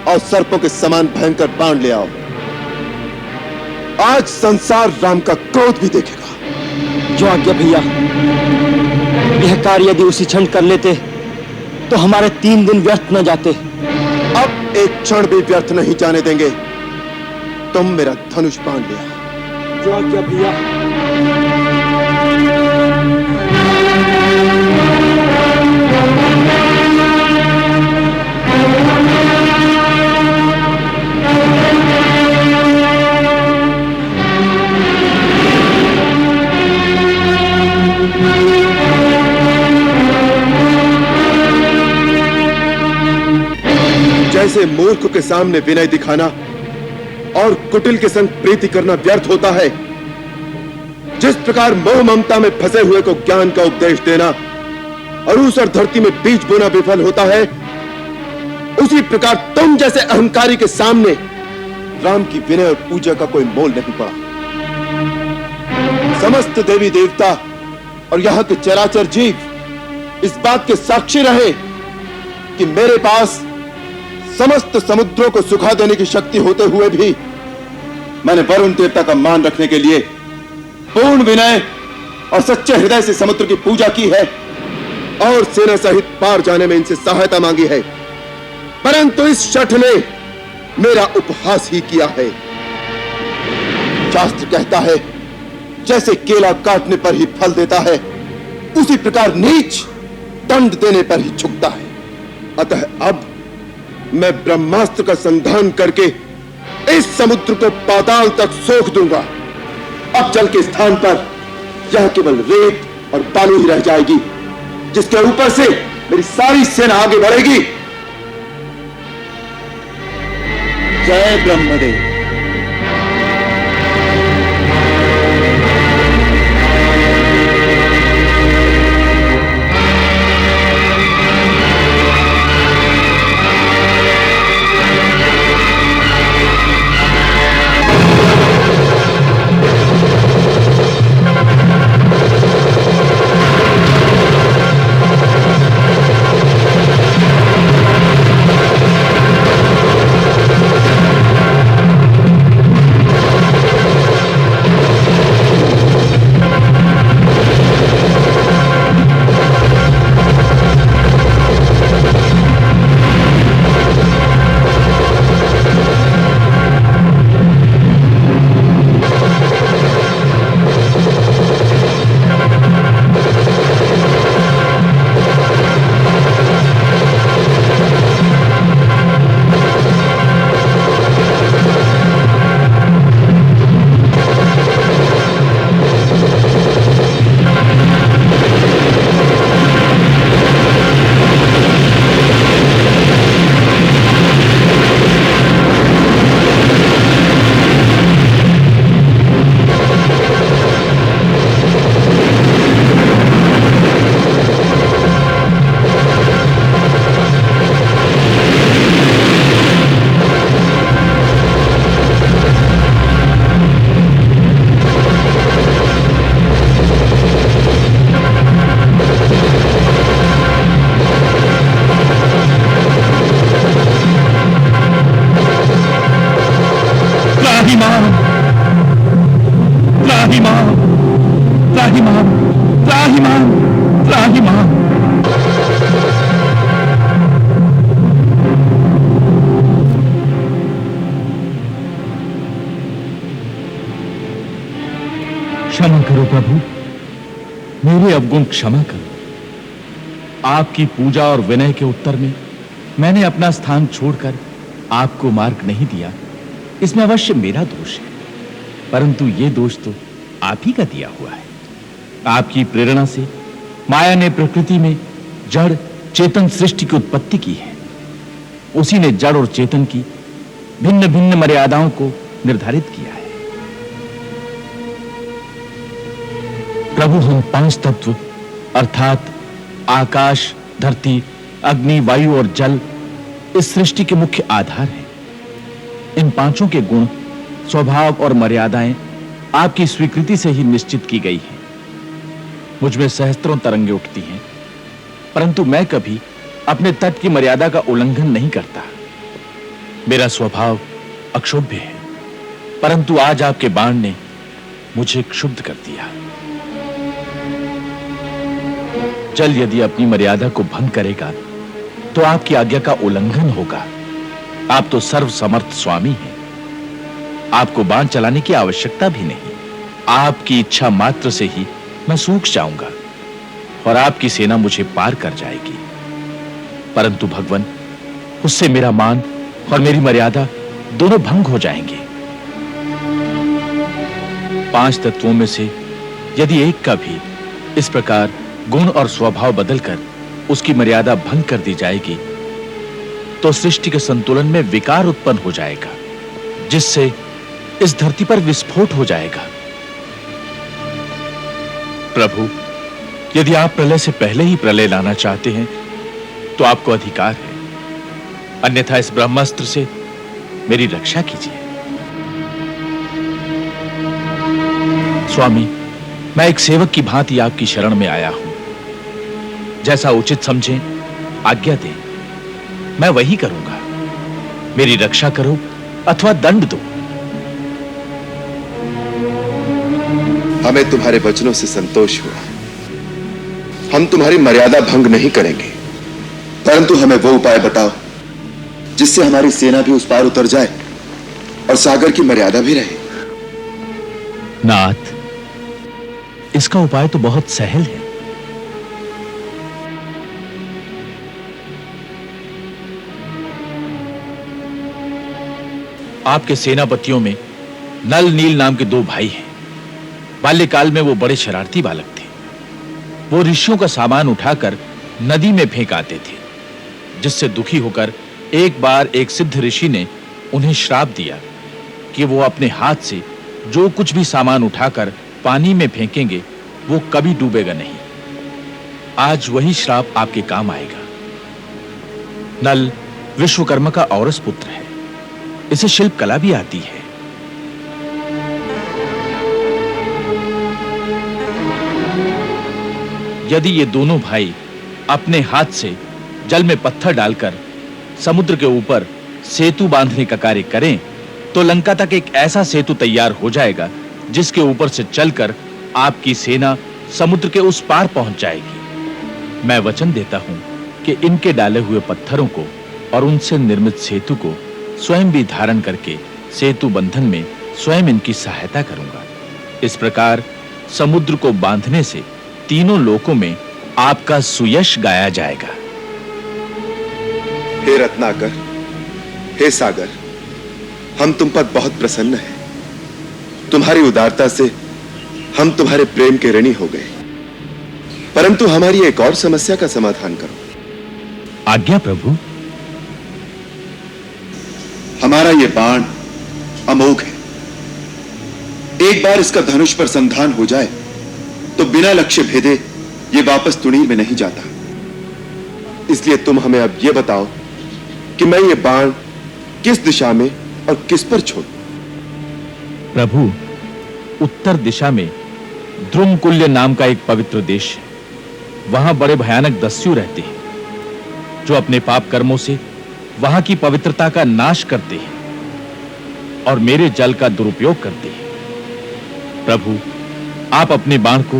और सर्पों के समान भयंकर बाण ले आओ। आज संसार राम का क्रोध भी देखेगा। जो आज्ञा भैया। यह कार्य यदि उसी क्षण कर लेते तो हमारे 3 दिन व्यर्थ न जाते। अब एक क्षण भी व्यर्थ नहीं जाने देंगे। तुम मेरा धनुष बाण ले आओ। जो आज्ञा भैया। जैसे मूर्ख के सामने विनय दिखाना और कुटिल के संग प्रीति करना व्यर्थ होता है, जिस प्रकार मोह ममता में फंसे हुए को ज्ञान का उपदेश देना और उस धरती में बीज बोना विफल होता है, उसी प्रकार तुम जैसे अहंकारी के सामने राम की विनय और पूजा का कोई मोल नहीं पड़ा। समस्त देवी देवता और यहां के चराचर जीव इस बात के साक्षी रहे कि मेरे पास समस्त समुद्रों को सुखा देने की शक्ति होते हुए भी मैंने वरुण देवता का मान रखने के लिए पूर्ण विनय और सच्चे हृदय से समुद्र की पूजा की है और सेना सहित पार जाने में इनसे सहायता मांगी है। परंतु इस शठ ने मेरा उपहास ही किया है। शास्त्र कहता है, जैसे केला काटने पर ही फल देता है, उसी प्रकार नीच दंड देने पर ही झुकता है। अतः अब मैं ब्रह्मास्त्र का संधान करके इस समुद्र को पाताल तक सोख दूंगा। अब जल के स्थान पर यह केवल रेत और बालू ही रह जाएगी, जिसके ऊपर से मेरी सारी सेना आगे बढ़ेगी। जय ब्रह्मदेव। क्षमा करो प्रभु, मेरे अवगुण क्षमा करो। आपकी पूजा और विनय के उत्तर में मैंने अपना स्थान छोड़कर आपको मार्ग नहीं दिया, इसमें अवश्य मेरा दोष है, परंतु ये दोष तो आप ही का दिया हुआ है। आपकी प्रेरणा से माया ने प्रकृति में जड़ चेतन सृष्टि की उत्पत्ति की है। उसी ने जड़ और चेतन की भिन्न भिन्न मर्यादाओं को निर्धारित किया है। प्रभु, हम पांच तत्व अर्थात आकाश, धरती, अग्नि, वायु और जल इस सृष्टि के मुख्य आधार हैं। इन पांचों के गुण, स्वभाव और मर्यादाएं आपकी स्वीकृति से ही निश्चित की गई हैं। मुझ में सहस्त्रों तरंगे उठती हैं, परंतु मैं कभी अपने तट की मर्यादा का उल्लंघन नहीं करता। मेरा स्वभाव अक्षुब्ध है, परंतु आज आपके बाण ने मुझे क्षुब्ध कर दिया। जल यदि अपनी मर्यादा को भंग करेगा तो आपकी आज्ञा का उल्लंघन होगा। आप तो सर्वसमर्थ स्वामी हैं, आपको बाण चलाने की आवश्यकता भी नहीं। आपकी इच्छा मात्र से ही मैं सूख जाऊंगा और आपकी सेना मुझे पार कर जाएगी। परंतु भगवान, उससे मेरा मान और मेरी मर्यादा दोनों भंग हो जाएंगे। पांच तत्वों में से यदि एक का भी इस प्रकार गुण और स्वभाव बदलकर उसकी मर्यादा भंग कर दी जाएगी तो सृष्टि के संतुलन में विकार उत्पन्न हो जाएगा, जिससे इस धरती पर विस्फोट हो जाएगा। प्रभु, यदि आप प्रलय से पहले ही प्रलय लाना चाहते हैं तो आपको अधिकार है, अन्यथा इस ब्रह्मास्त्र से मेरी रक्षा कीजिए। स्वामी, मैं एक सेवक की भांति आपकी शरण में आया हूं। जैसा उचित समझें आज्ञा दें, मैं वही करूंगा। मेरी रक्षा करो अथवा दंड दो। हमें तुम्हारे वचनों से संतोष हुआ। हम तुम्हारी मर्यादा भंग नहीं करेंगे, परंतु हमें वो उपाय बताओ जिससे हमारी सेना भी उस पार उतर जाए और सागर की मर्यादा भी रहे। नाथ, इसका उपाय तो बहुत सहल है। आपके सेनापतियों में नल नील नाम के दो भाई हैं। बाल्यकाल में वो बड़े शरारती बालक थे। वो ऋषियों का सामान उठाकर नदी में फेंक आते थे, जिससे दुखी होकर एक बार एक सिद्ध ऋषि ने उन्हें श्राप दिया कि वो अपने हाथ से जो कुछ भी सामान उठाकर पानी में फेंकेंगे वो कभी डूबेगा नहीं। आज वही श्राप आपके काम आएगा। नल विश्वकर्मा का औरस पुत्र है, इसे शिल्प कला भी आती है। यदि ये दोनों भाई अपने हाथ से जल में पत्थर डालकर समुद्र के ऊपर सेतु बांधने का कार्य करें तो लंका तक एक ऐसा सेतु तैयार हो जाएगा जिसके ऊपर से चलकर आपकी सेना समुद्र के उस पार पहुंच जाएगी। मैं वचन देता हूं कि इनके डाले हुए पत्थरों को और उनसे निर्मित सेतु को स्वयं भी धारण करके सेतु बंधन में स्वयं इनकी सहायता करूंगा। इस प्रकार समुद्र को बांधने से तीनों लोकों में आपका सुयश गाया जाएगा। हे रत्नाकर, हे सागर, हम तुम पर बहुत प्रसन्न हैं। तुम्हारी उदारता से हम तुम्हारे प्रेम के ऋणी हो गए, परंतु हमारी एक और समस्या का समाधान करो। आज्ञा प्रभु। हमारा ये बाण अमोघ है। एक बार इसका धनुष पर संधान हो जाए तो बिना लक्ष्य भेदे ये वापस तुणीर में नहीं जाता। इसलिए तुम हमें अब यह बताओ कि मैं ये बाण किस दिशा में और किस पर छोड़ूं? प्रभु, उत्तर दिशा में द्रुमकुल्य नाम का एक पवित्र देश है। वहां बड़े भयानक दस्यु रहते हैं जो अपने पाप कर्मों से वहां की पवित्रता का नाश करते हैं और मेरे जल का दुरुपयोग करते हैं। प्रभु, आप अपने बाण को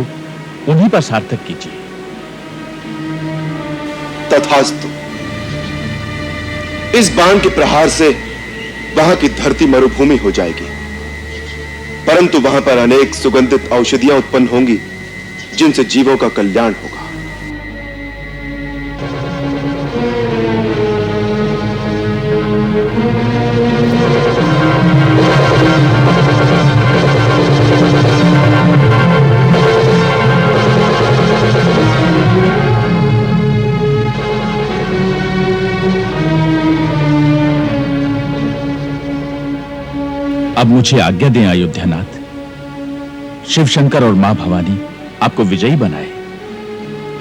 उन्हीं पर सार्थक कीजिए। तथास्तु। इस बाण के प्रहार से वहां की धरती मरुभूमि हो जाएगी, परंतु वहां पर अनेक सुगंधित औषधियां उत्पन्न होंगी जिनसे जीवों का कल्याण होगा। अब मुझे आज्ञा दें अयोध्यानाथ। शिव शंकर और मां भवानी आपको विजयी बनाए।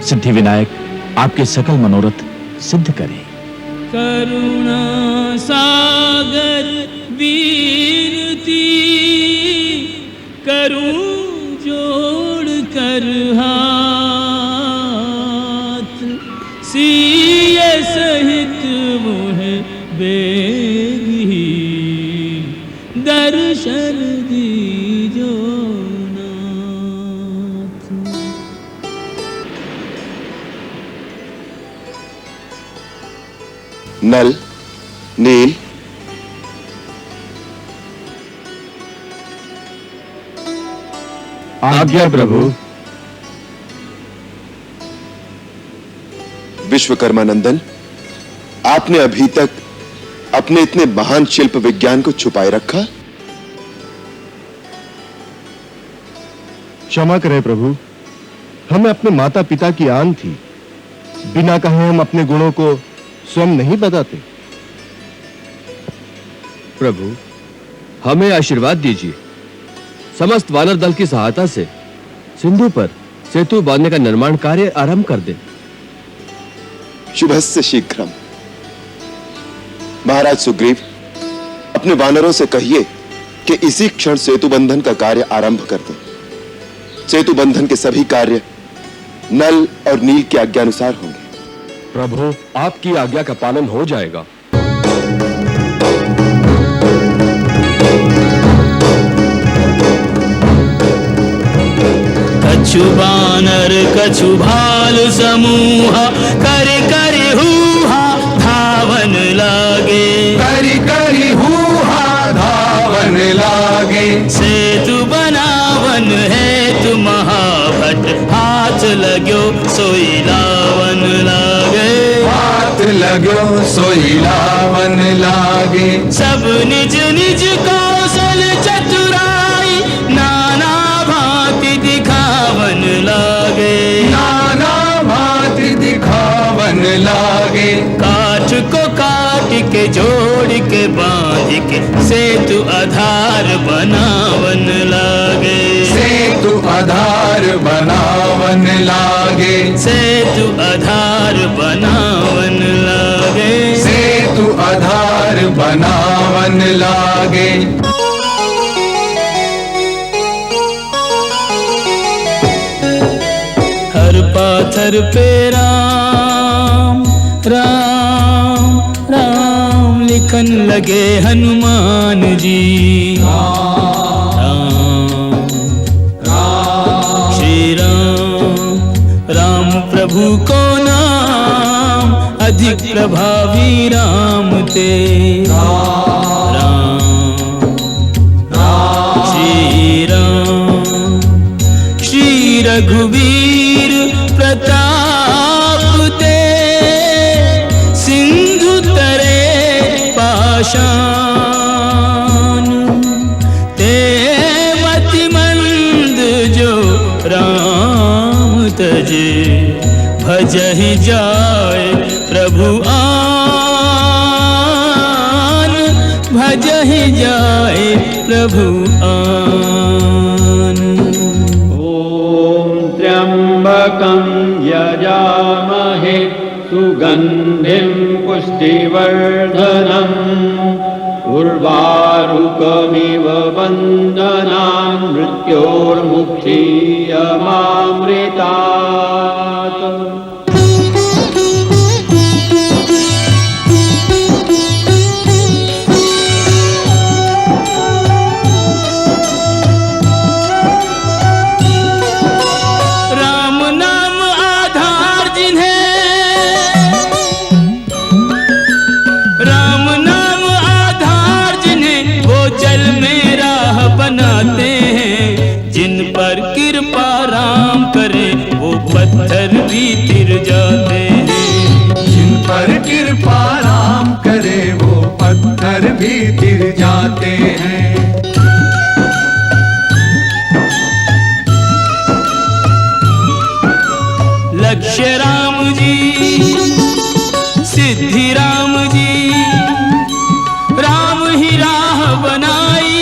सिद्धि विनायक आपके सकल मनोरथ सिद्ध करें। करुणा सागर वीरती करूं जोड़ कर हाथ, सिए सहित मुह बेगी दर्शन दीजो नाथ। नल, नील, आज्ञा प्रभु। विश्वकर्मा नंदन, आपने अभी तक अपने इतने महान शिल्प विज्ञान को छुपाए रखा? क्षमा करें प्रभु, हमें अपने माता पिता की आन थी। बिना कहे हम अपने गुणों को स्वयं नहीं बताते। प्रभु, हमें आशीर्वाद दीजिए। समस्त वानर दल की सहायता से सिंधु पर सेतु बांधने का निर्माण कार्य आरंभ कर दें। शुभस्य शीघ्रम। महाराज सुग्रीव, अपने वानरों से कहिए कि इसी क्षण सेतु बंधन का कार्य आरंभ कर दें। सेतु बंधन के सभी कार्य नल और नील की आज्ञा अनुसार होंगे। प्रभु, आपकी आज्ञा का पालन हो जाएगा। कछु बानर कछु भाल समूह कर कर हुआ धावन लागे, करी करी हुआ धावन लागे। सेतु बनावन है तु महाभट, हाथ लगो सोई लावन लागे। हाथ लगो सोई लावन लागे। सब निज निज कौशल चतुराई नाना भांति दिखावन लागे। नाना भांति दिखावन लागे। काठ को काट के जोड़ के बांध सेतु आधार बनावन लागे, सेतु आधार बनावन लागे, सेतु आधार बनावन लागे, सेतु आधार बनावन लागे। हर पाथर पे राम राम राम लिखन लगे हनुमान जी। श्री राम प्रभु को नाम अधिक प्रभावी राम ते। श्री रघुवीर प्रताप ते सिंधु तरे पाषाण ते मति मंद जो राम तजे भजहि जाय प्रभु आन, भजहि जाय प्रभु आन। त्र्यंबकं यजामहे सुगंधिं पुष्टिवर्धनम् उर्वारुकमिव बन्धनान् मृत्योर्मुक्षीयमामृतात्। पत्थर भी तिर जाते हैं, जिन पर कृपा राम करे वो पत्थर भी तिर जाते हैं। लक्ष्य राम जी, सिद्धि राम जी, राम ही राह बनाई,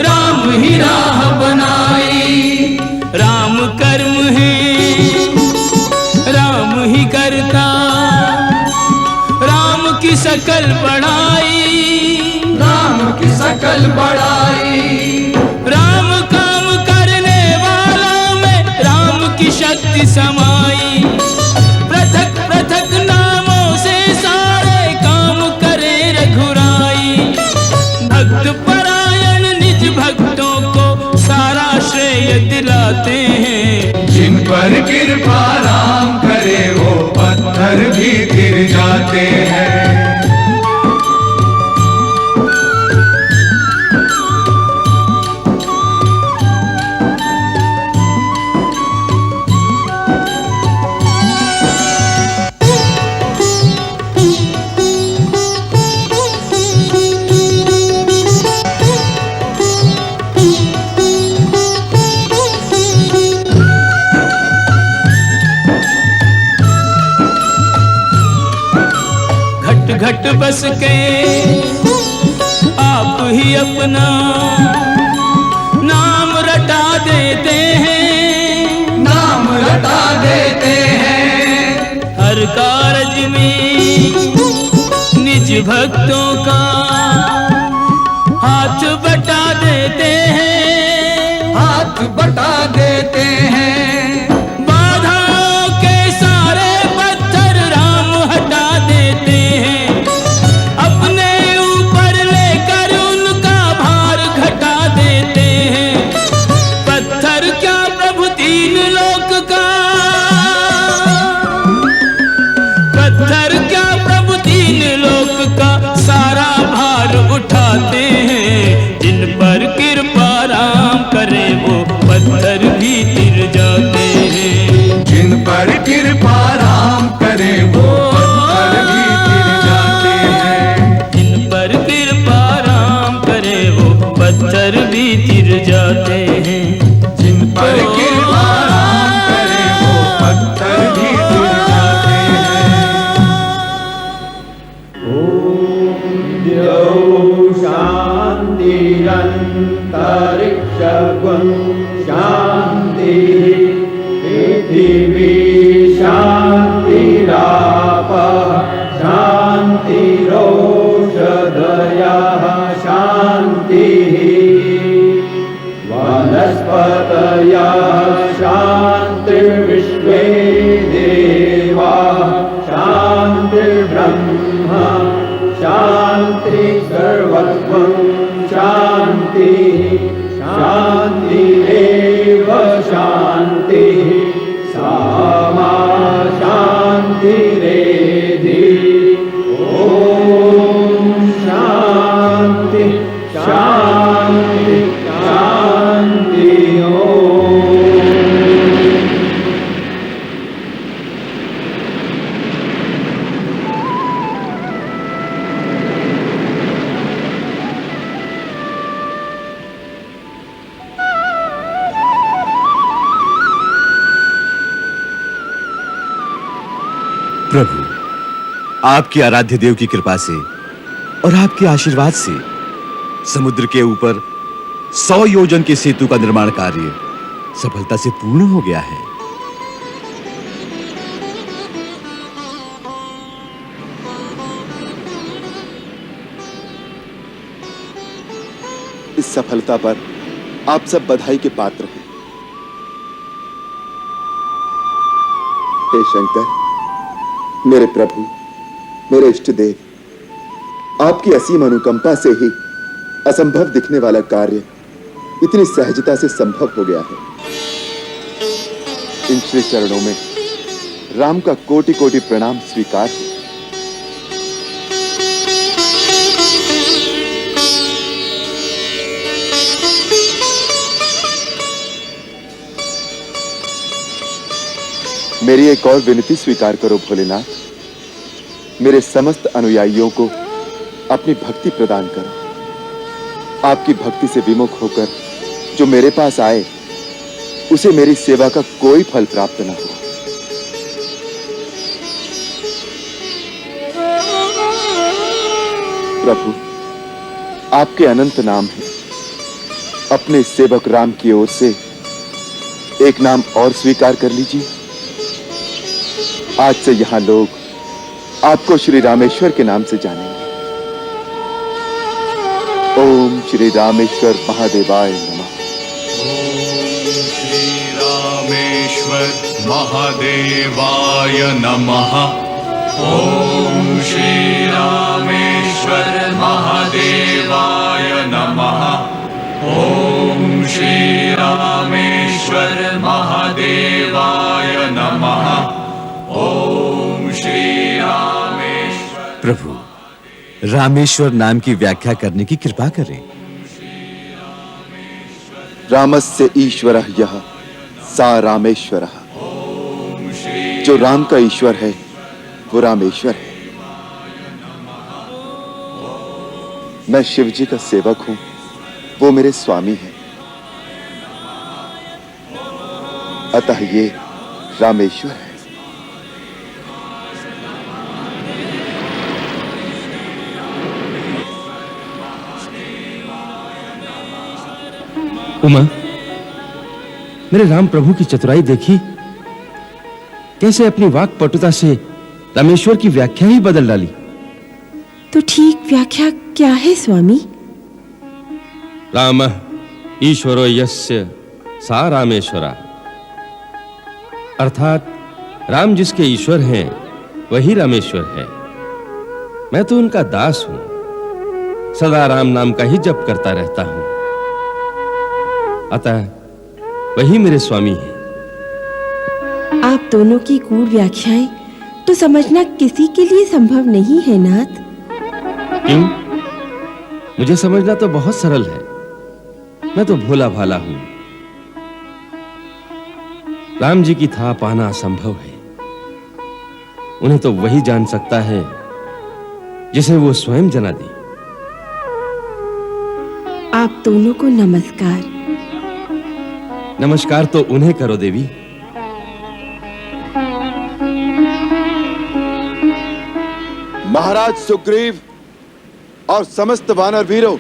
राम ही राह बनाई। राम कर्म है राम ही करता, राम की सकल बड़ाई, राम की सकल बड़ाई। राम काम करने वाला में राम की शक्ति समाई। पृथक पृथक नामों से सारे काम करे रघुराई। भक्त परायण निज भक्तों को सारा श्रेय दिलाते हैं, जिन पर कृपा राम करे वो पत्थर भी गिर जाते हैं। घट बस के आप ही अपना नाम रटा देते हैं, नाम रटा देते हैं। हर कारज में निज भक्तों का हाथ बटा देते हैं, हाथ बटा देते हैं। पत्थर भी तिर जाते हैं, जिन पर कृपा राम करे वो पत्थर भी तिर जाते हैं। जिन पर कृपा राम करे वो पत्थर भी तिर जाते हैं, जिन पर कृपा राम करे वो पत्थर भी तिर जाते हैं। ओम द्यौ शांति। शांति पृथिवी शान्तिरापः शान्तिरोषधयः शान्तिः वनस्पतयः शान्तिर्विश्वे देवाः शान्तिर्ब्रह्म शान्ति सर्वत्वं शान्तिः शान्तिरेव शान्तिः सामा शान्तिरेधि ॐ शान्ति शान्ति शान्ति ॐ। प्रभु, आपके आराध्य देव की कृपा से और आपके आशीर्वाद से समुद्र के ऊपर 100 योजन के सेतु का निर्माण कार्य सफलता से पूर्ण हो गया है। इस सफलता पर आप सब बधाई के पात्र हैं। हे शंकर, मेरे प्रभु, मेरे इष्ट देव, आपकी असीम अनुकंपा से ही असंभव दिखने वाला कार्य इतनी सहजता से संभव हो गया है। इन श्री चरणों में राम का कोटि कोटि प्रणाम स्वीकार है। मेरी एक और विनती स्वीकार करो भोलेनाथ। मेरे समस्त अनुयायियों को अपनी भक्ति प्रदान करो। आपकी भक्ति से विमुख होकर जो मेरे पास आए, उसे मेरी सेवा का कोई फल प्राप्त न हो। प्रभु, आपके अनंत नाम हैं। अपने सेवक राम की ओर से एक नाम और स्वीकार कर लीजिए। आज से यहां लोग आपको श्री रामेश्वर के नाम से जानेंगे। ओम श्री रामेश्वर महादेवाय नमः। श्री रामेश्वर महादेवाय नमः। ओम श्री रामेश्वर महादेवाय नमः। ओम श्री रामेश्वर महादेवाय नमः। ओम श्री रामेश्वर। प्रभु, रामेश्वर नाम की व्याख्या करने की कृपा करें। रामस्य ईश्वरः यः सा रामेश्वरः। जो राम का ईश्वर है वो रामेश्वर है। मैं शिव जी का सेवक हूं, वो मेरे स्वामी हैं। अतः ये रामेश्वर है। उमा, मेरे राम प्रभु की चतुराई देखी, कैसे अपनी वाक पटुता से रामेश्वर की व्याख्या ही बदल डाली। तो ठीक व्याख्या क्या है स्वामी? राम ईश्वरो यस्य सा रामेश्वरा। अर्थात राम जिसके ईश्वर हैं वही रामेश्वर है। मैं तो उनका दास हूं, सदा राम नाम का ही जप करता रहता हूं। अतः वही मेरे स्वामी हैं। आप दोनों की गूढ़ व्याख्याएं तो समझना किसी के लिए संभव नहीं है नाथ। क्यों? मुझे समझना तो बहुत सरल है। मैं तो भोला भाला हूं। राम जी की था पाना असंभव है। उन्हें तो वही जान सकता है जिसे वो स्वयं जना दे। आप दोनों को नमस्कार। नमस्कार तो उन्हें करो देवी। महाराज सुग्रीव और समस्त वानर वीरों,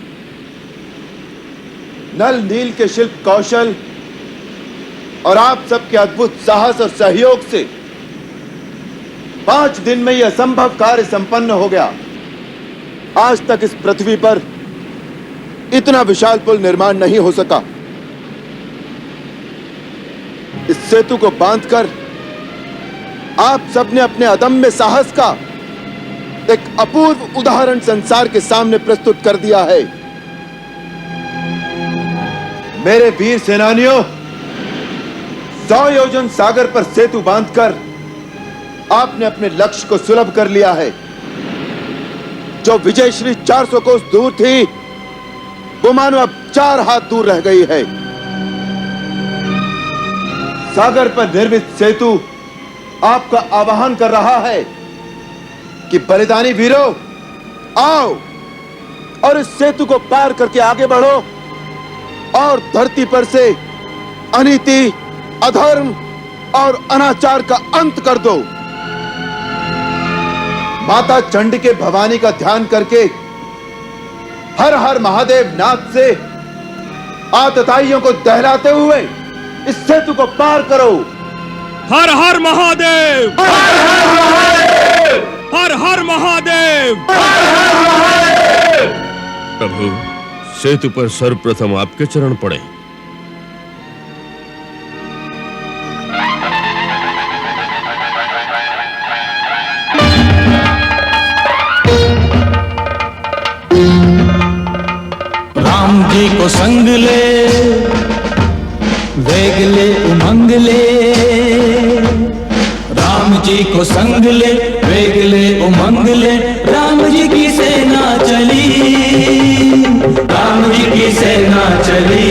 नल नील के शिल्प कौशल और आप सबके अद्भुत साहस और सहयोग से 5 दिन में यह असंभव कार्य संपन्न हो गया। आज तक इस पृथ्वी पर इतना विशाल पुल निर्माण नहीं हो सका। इस सेतु को बांधकर आप सबने अपने अदम्य साहस का एक अपूर्व उदाहरण संसार के सामने प्रस्तुत कर दिया है। मेरे वीर सेनानियों, 100 योजन सागर पर सेतु बांधकर आपने अपने लक्ष्य को सुलभ कर लिया है। जो विजयश्री 400 कोस दूर थी, वो मानो अब 4 हाथ दूर रह गई है। सागर पर निर्मित सेतु आपका आह्वान कर रहा है कि बलिदानी वीरों, आओ और इस सेतु को पार करके आगे बढ़ो और धरती पर से अनीति, अधर्म और अनाचार का अंत कर दो। माता चंडिके भवानी का ध्यान करके हर हर महादेव नाथ से आतताइयों को दहलाते हुए इस सेतु को पार करो। हर हर महादेव, हर हर महादेव, हर हर महादेव। प्रभु, सेतु पर सर्वप्रथम आपके चरण पड़े। राम जी को संग ले, वेग ले, उमंग ले। राम जी को संग ले, वेग ले, उमंग ले। राम जी की सेना चली, राम जी की सेना चली।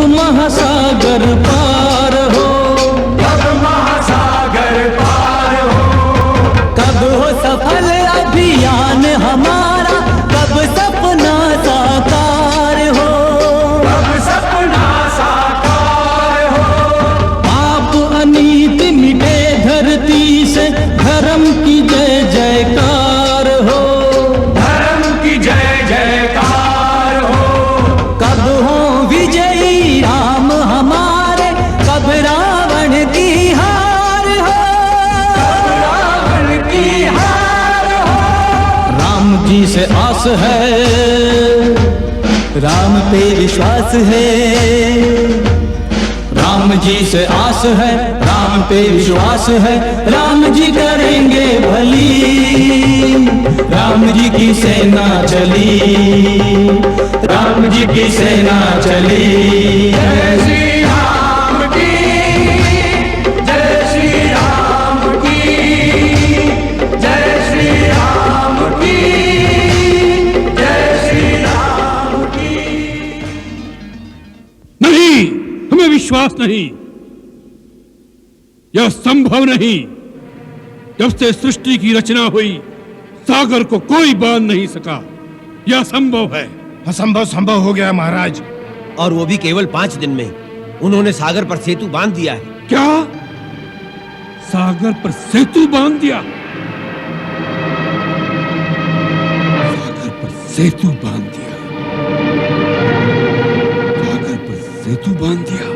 महासागर पार हो, कब महासागर पार हो। कब हो सफल अभियान हमारा, कब सपना साकार हो, कब सपना साकार हो। पाप अनीति मिटे धरती से, धर्म की जय जयकार हो, धर्म की जय जयकार हो। कब हो विजयी राम हमारे, कब रावण की हार हो, कब रावण की हार हो। राम जी से आस है, राम पे विश्वास है। राम जी से आस है, राम पे विश्वास है। राम जी करेंगे भली, राम जी की सेना चली, राम जी की सेना चली। जय श्री राम की, जय श्री राम की, जय श्री राम की, जय श्री राम की। नहीं, हमें विश्वास नहीं, यह संभव नहीं। जब से सृष्टि की रचना हुई, सागर को कोई बांध नहीं सका। यह असंभव है। असंभव संभव हो गया महाराज। और वो भी केवल 5 दिन में उन्होंने सागर पर सेतु बांध दिया है। क्या? सागर पर सेतु बांध दिया? सागर पर सेतु बांध दिया, सागर पर सेतु बांध दिया।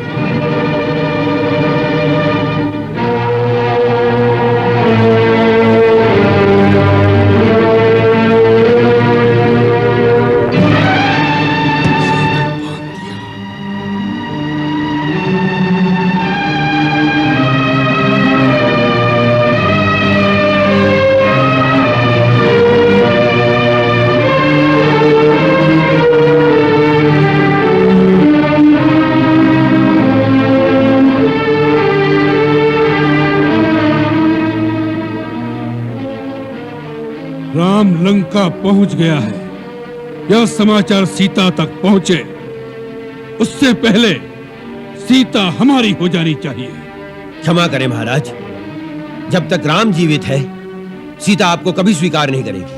राम लंका पहुंच गया है। यह समाचार सीता तक पहुंचे, उससे पहले सीता हमारी हो जानी चाहिए। क्षमा करें महाराज, जब तक राम जीवित है, सीता आपको कभी स्वीकार नहीं करेगी।